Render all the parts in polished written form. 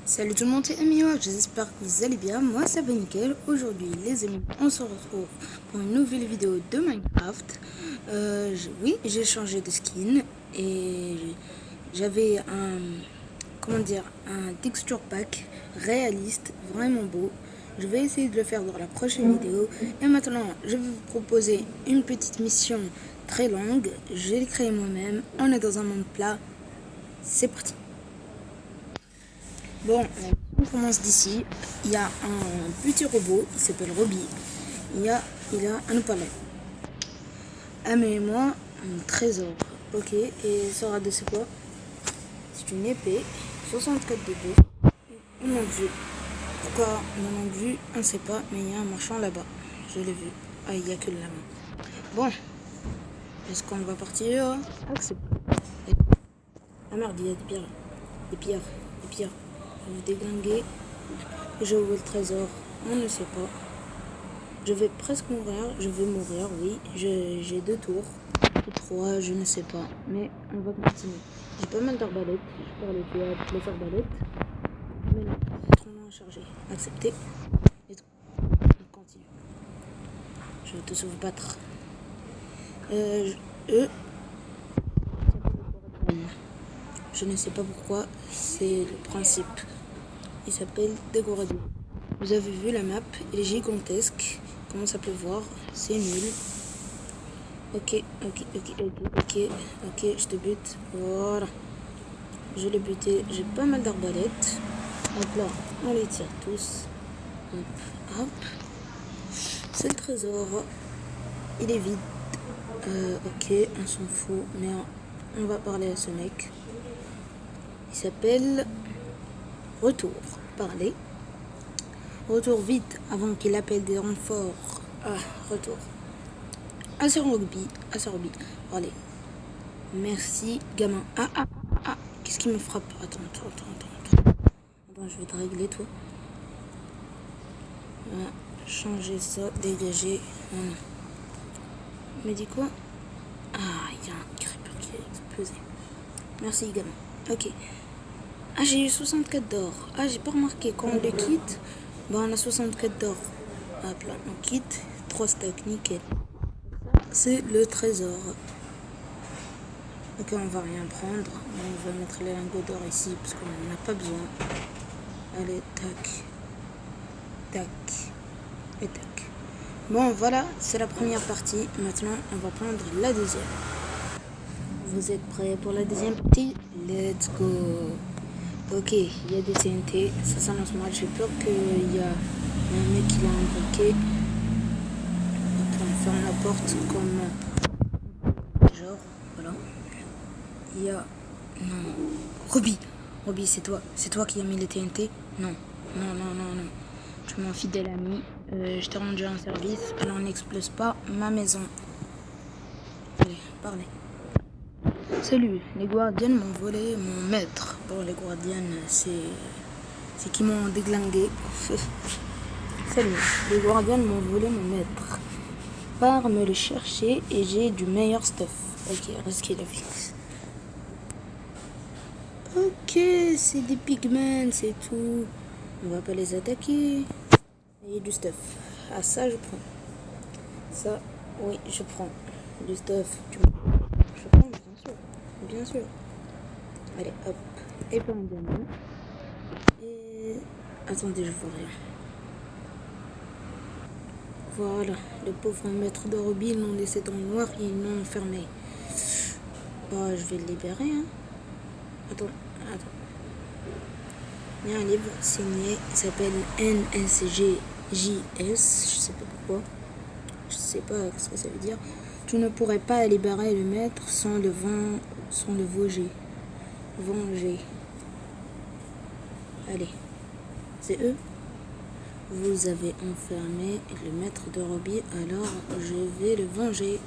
Salut tout le monde, c'est Amio, j'espère que vous allez bien, moi ça va nickel. Aujourd'hui les amis, on se retrouve pour une nouvelle vidéo de Minecraft. J'ai changé de skin et j'avais un texture pack réaliste, vraiment beau. Je vais essayer de le faire dans la prochaine vidéo. Et maintenant, je vais vous proposer une petite mission très longue. Je l'ai créée moi-même, on est dans un monde plat, c'est parti. Bon, on commence d'ici. Il y a un petit robot, il s'appelle Roby. Il a un palais. Amenez-moi un trésor. Ok, et ça aura de c'est quoi? C'est une épée, 64 de dos. Une longue vue. Pourquoi une longue vue? On ne sait pas, mais il y a un marchand là-bas. Je l'ai vu. Ah, il n'y a que la main. Bon, est-ce qu'on va partir? Accepte. Ah merde, il y a des pierres. Des pierres. Je vais vous déglinguer. J'ai oublié le trésor. On ne sait pas. Je vais presque mourir. Je vais mourir, oui. J'ai 2 tours. Ou 3, je ne sais pas. Mais on va continuer. J'ai pas mal d'arbalètes. Je peux aller les arbalètes. Mais non, c'est trop loin à charger. Accepter. Et on continue. Je vais te sauvebattre. Je ne sais pas pourquoi. C'est le principe. Il s'appelle Décoradou. Vous avez vu la map, elle est gigantesque. Comment ça peut voir? C'est nul. Ok, je te bute. Voilà. Je l'ai buté. J'ai pas mal d'arbalètes. Hop là, on les tire tous. Hop. C'est le trésor. Il est vide. Ok, on s'en fout. Mais on va parler à ce mec. Il s'appelle Retour. Parler. Retour vite avant qu'il appelle des renforts. Ah, retour. Assez Roby. Allez. Merci, gamin. Ah. Qu'est-ce qui me frappe? Attends. Attends, je vais te régler, toi. Voilà. Changer ça, dégager. Voilà. Mais dis quoi? Ah, il y a un creeper qui a explosé. Merci, gamin. Ok. Ah, j'ai eu 64 d'or. Ah, j'ai pas remarqué. Quand on le quitte, bah, on a 64 d'or. Hop là, on quitte. 3 stacks, nickel. C'est le trésor. Ok, on va rien prendre. On va mettre les lingots d'or ici parce qu'on n'en a pas besoin. Allez, tac. Et tac. Bon, voilà, c'est la première partie. Maintenant, on va prendre la deuxième. Vous êtes prêts pour la deuxième partie? Let's go. Ok, il y a des TNT. Ça s'annonce mal. J'ai peur qu'il y a un mec qui l'a invoqué. On va fermer la porte comme genre. Voilà. Il y a... Non. Roby, c'est toi qui as mis les TNT? Non. Tu es mon fidèle ami. Je t'ai rendu un service. Alors n'explose pas ma maison. Allez, parlez. Salut, les Guardians m'ont volé mon maître. Bon, les Guardians, c'est qui m'ont déglingué. Salut, les Guardians m'ont volé mon maître. Pars me le chercher et j'ai du meilleur stuff. Ok, risquer la vie. Ok, c'est des pigments, c'est tout. On va pas les attaquer. Il y a du stuff. Ah, ça, je prends. Ça, oui, je prends. Du stuff. Je prends, bien sûr. Allez, hop. Et pas un diamant. Et... Attendez, je vois rien. Voilà, le pauvre maître de Roby, ils l'ont laissé dans le noir et ils l'ont enfermé. Bah, je vais le libérer, hein. Attends. Il y a un livre signé, il s'appelle NSGJS, je sais pas pourquoi. Je sais pas ce que ça veut dire. Tu ne pourrais pas libérer le maître sans le venger. Allez, c'est eux. Vous avez enfermé le maître de Roby, alors je vais le venger.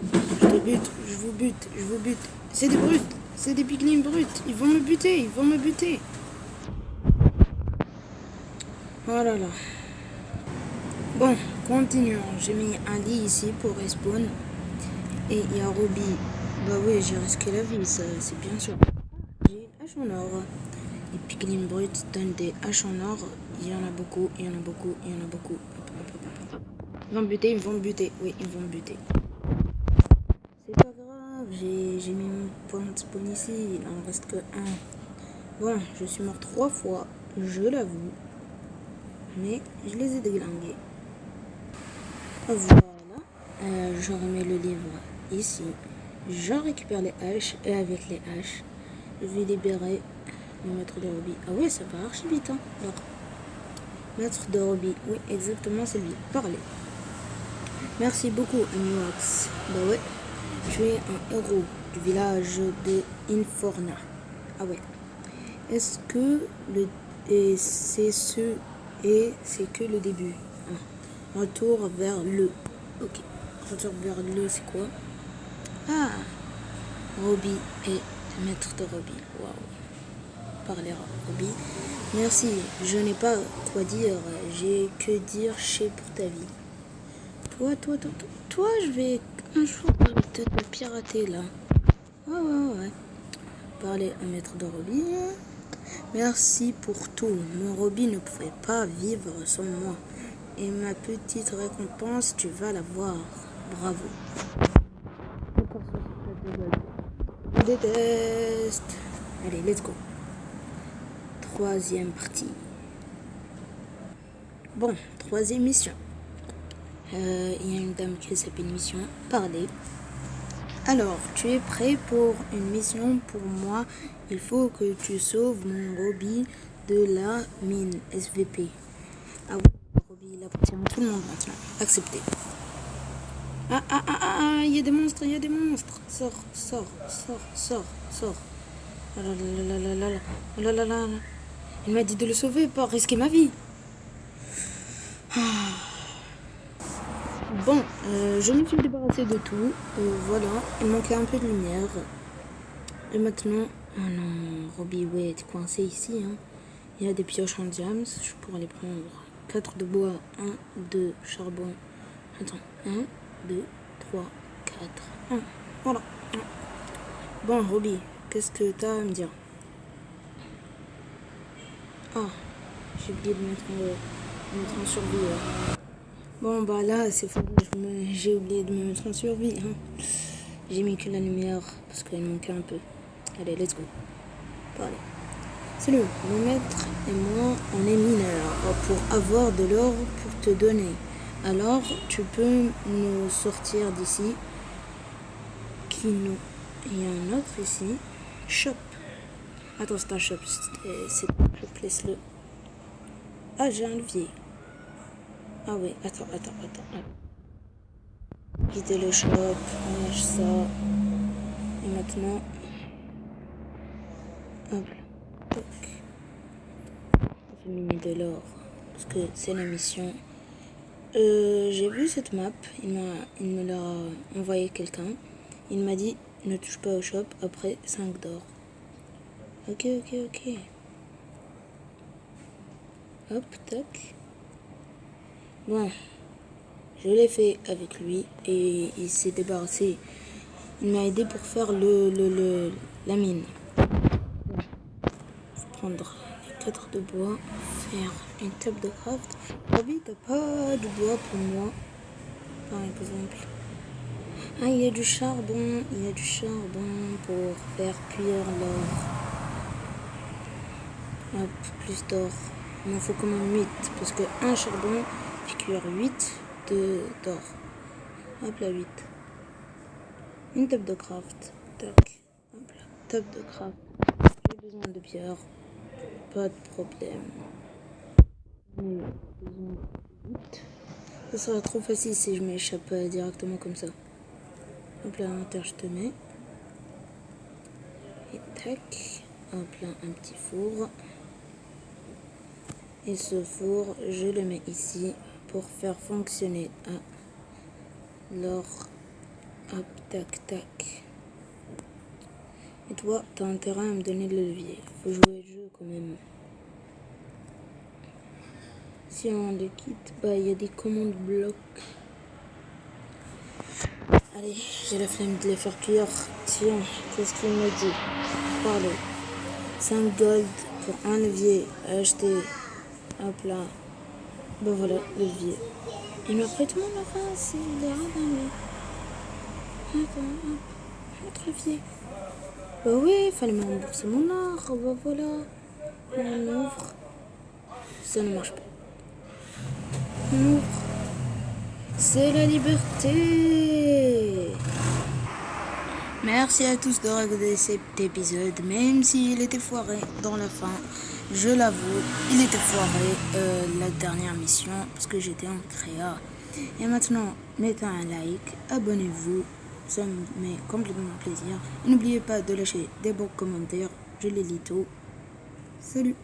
Je te bute, je vous bute. C'est des brutes, c'est des piglins brutes. Ils vont me buter. Oh là là. Bon, continuons. J'ai mis un lit ici pour respawn. Et il y a Roby. Bah oui, j'ai risqué la vie, ça, c'est bien sûr. J'ai une hache en or. les piglins bruts donnent des haches en or. Il y en a beaucoup, il y en a beaucoup, il y en a beaucoup. Ils vont me buter, ils vont me buter. Oui, ils vont me buter. C'est pas grave, j'ai mis mon point de spawn ici. Il en reste que un. Bon, je suis mort 3 fois, je l'avoue. Mais je les ai déglingués. Voilà. Je remets le livre ici. Je récupère les haches. Et avec les haches, je vais libérer le maître de Roby. Ah ouais, ça va archi vite. Hein. Alors, maître de Roby. Oui, exactement, c'est lui. Parlez. Merci beaucoup, Amiwax. Bah ouais, tu es un héros du village de Inforna. Ah ouais. Est-ce que le... Et c'est ce... Et c'est que le début. Ah. Retour vers le... Ok. Retour vers le, c'est quoi? Ah. Roby et maître de Roby. Waouh. Parler à Roby. Merci. Je n'ai pas quoi dire. J'ai que dire chez pour ta vie. Toi, je vais... Un jour, je vais te pirater, là. Ouais. Parler à maître de Roby. Merci pour tout. Mon Roby ne pouvait pas vivre sans moi. Et ma petite récompense, tu vas la voir. Bravo. Je déteste. Allez, let's go. 3e partie. Bon, 3e mission. Il y a une dame qui s'appelle mission. Parler. Alors, tu es prêt pour une mission pour moi? Il faut que tu sauves mon Roby de la mine SVP. Ah oui, Roby, il appartient à tout le monde maintenant. Accepté. Il y a des monstres, il y a des monstres. Sors. Oh là là. Il m'a dit de le sauver, pas risquer ma vie. Bon, je me suis débarrassée de tout. Voilà, il manquait un peu de lumière. Et maintenant... Oh non, Roby, ouais, t'es coincé ici. Hein. Il y a des pioches en diams. Je pourrais les prendre. 4 de bois, 1, 2, charbon. Attends, 1, 2, 3, 4, 1. Voilà. Bon, Roby, qu'est-ce que t'as à me dire? Ah, j'ai oublié de mettre en survie. Ouais. Bon, bah là, c'est faux. J'ai oublié de me mettre en survie. Hein. J'ai mis que la lumière parce qu'elle manquait un peu. Allez, let's go. Parlez. Salut, mon maître et moi, on est mineurs pour avoir de l'or pour te donner. Alors, tu peux nous sortir d'ici. Il y a un autre ici. Shop. Attends, c'est un shop. C'est un shop, laisse-le. Ah, j'ai un levier. Ah oui, attends. Quitter le shop, on lâche ça. Et maintenant... Hop là. Toc. On fait miner de l'or. Parce que c'est la mission. J'ai vu cette map. Il me l'a envoyé quelqu'un. Il m'a dit, ne touche pas au shop après 5 d'or. Ok. Hop, tac. Bon. Je l'ai fait avec lui et il s'est débarrassé. Il m'a aidé pour faire la mine. Prendre 4 de bois, faire une table de craft. Roby, t'as pas de bois pour moi, par exemple. Ah, il y a du charbon pour faire cuire l'or. Hop, plus d'or. Il m'en faut quand même 8, parce que un charbon fait cuire 8 d'or. Hop là, 8. Une table de craft. Tac. Hop là, table de craft. J'ai besoin de pierre. Pas de problème. Ça sera trop facile si je m'échappe directement comme ça. Hop là, à terre, je te mets. Et tac. Hop là, un petit four. Et ce four, je le mets ici pour faire fonctionner l'or. Hop, tac. Et toi, t'as intérêt à me donner le levier. Faut jouer le jeu quand même. Si on le quitte, bah il y a des commandes blocs. Allez, j'ai la flemme de les faire cuire. Tiens, qu'est-ce qu'il me dit? Parlez. 5 gold, pour un levier à acheter. Hop là. Ben voilà, le levier. Il m'a pris tout mon race, il est radin. Attends, hop. Notre levier. Bah oui, il fallait me rembourser mon art. Bah voilà. On ouvre. Ça ne marche pas. On ouvre. C'est la liberté. Merci à tous de regarder cet épisode, même s'il était foiré dans la fin. Je l'avoue, il était foiré la dernière mission parce que j'étais en créa. Et maintenant, mettez un like, abonnez-vous, ça me met complètement plaisir. Et n'oubliez pas de lâcher des bons commentaires, je les lis tous. Salut!